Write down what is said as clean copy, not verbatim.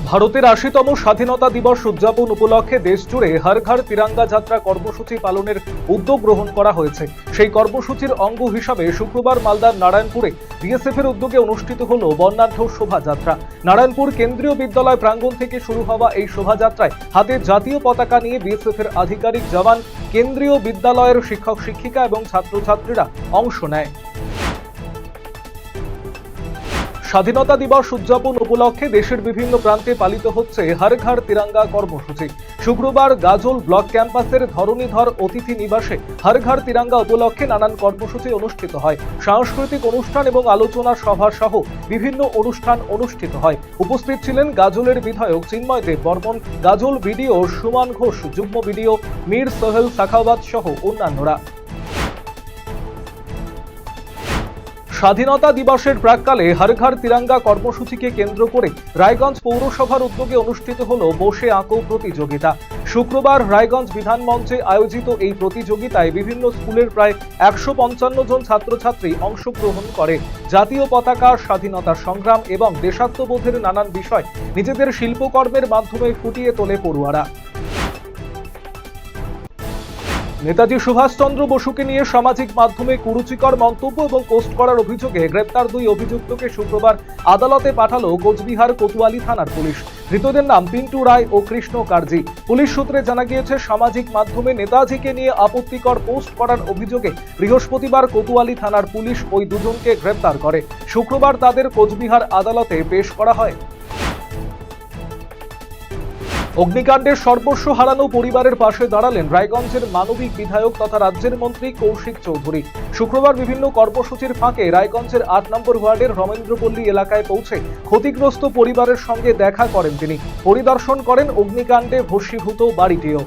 ভারতের ৮০তম স্বাধীনতা দিবস উদযাপন উপলক্ষে দেশজুড়ে হর ঘর তিরঙ্গা যাত্রা কর্মসূচি পালনের উদ্যোগ গ্রহণ করা হয়েছে। সেই কর্মসূচির অঙ্গ হিসাবে শুক্রবার মালদার নারায়ণপুরে বিএসএফ এর উদ্যোগে অনুষ্ঠিত হল বর্ণাঢ্য শোভাযাত্রা। নারায়ণপুর কেন্দ্রীয় বিদ্যালয় প্রাঙ্গণ থেকে শুরু হওয়া এই শোভাযাত্রায় হাতে জাতীয় পতাকা নিয়ে বিএসএফ এর আধিকারিক জওয়ান, কেন্দ্রীয় বিদ্যালয়ের শিক্ষক শিক্ষিকা এবং ছাত্রছাত্রীরা অংশ নেয়। স্বাধীনতা দিবস উদযাপন উপলক্ষে দেশের বিভিন্ন প্রান্তে পালিত হচ্ছে হর ঘর তিরঙ্গা কর্মসূচি। শুক্রবার গাজল ব্লক ক্যাম্পাসের ধরণীধর অতিথি নিবাসে হর ঘর তিরঙ্গা উপলক্ষে নানান কর্মসূচি অনুষ্ঠিত হয়। সাংস্কৃতিক অনুষ্ঠান এবং আলোচনা সভা সহ বিভিন্ন অনুষ্ঠান অনুষ্ঠিত হয়। উপস্থিত ছিলেন গাজলের বিধায়ক চিন্ময় দেব বর্মন, গাজল বিডিও সুমন ঘোষ, যুগ্ম বিডিও মীর সোহেল সাখাওয়াত সহ অন্যান্যরা। স্বাধীনতা দিবসের প্রাক্কালে হর ঘর তিরঙ্গা কর্মসূচিকে কেন্দ্র করে রায়গঞ্জ পৌরসভার উদ্যোগে অনুষ্ঠিত হল বসে আঁকো প্রতিযোগিতা। শুক্রবার রায়গঞ্জ বিধান মঞ্চে আয়োজিত এই প্রতিযোগিতায় বিভিন্ন স্কুলের প্রায় ১৫৫ জন ছাত্রছাত্রী অংশগ্রহণ করে। জাতীয় পতাকা, স্বাধীনতা সংগ্রাম এবং দেশাত্মবোধের নানান বিষয় নিজেদের শিল্পকর্মের মাধ্যমে ফুটিয়ে তোলে পড়ুয়ারা। নেতাজি সুভাষচন্দ্র বসুকে নিয়ে সামাজিক মাধ্যমে কুরুচিকর মন্তব্য এবং পোস্ট করার অভিযোগে গ্রেপ্তার দুই অভিযুক্তকে শুক্রবার আদালতে পাঠালো কোচবিহার কোতোয়ালি থানার পুলিশ। ধৃতদের নাম পিন্টু রায় ও কৃষ্ণ কার্জি। পুলিশ সূত্রে জানা গিয়েছে, সামাজিক মাধ্যমে নেতাজিকে নিয়ে আপত্তিকর পোস্ট করার অভিযোগে বৃহস্পতিবার কোতোয়ালি থানার পুলিশ ওই দুজনকে গ্রেপ্তার করে। শুক্রবার তাদের কোচবিহার আদালতে পেশ করা হয়। অগ্নিকাণ্ডের সর্বস্ব হারানো পরিবারের পাশে দাঁড়ালেন রায়গঞ্জের মানবিক বিধায়ক তথা রাজ্যের মন্ত্রী কৌশিক চৌধুরী। শুক্রবার বিভিন্ন কর্মসূচির ফাঁকে রায়গঞ্জের ৮ নম্বর ওয়ার্ডের রমেন্দ্রপল্লী এলাকায় পৌঁছে ক্ষতিগ্রস্ত পরিবারের সঙ্গে দেখা করেন তিনি। পরিদর্শন করেন অগ্নিকাণ্ডে ভস্মীভূত বাড়িটিও।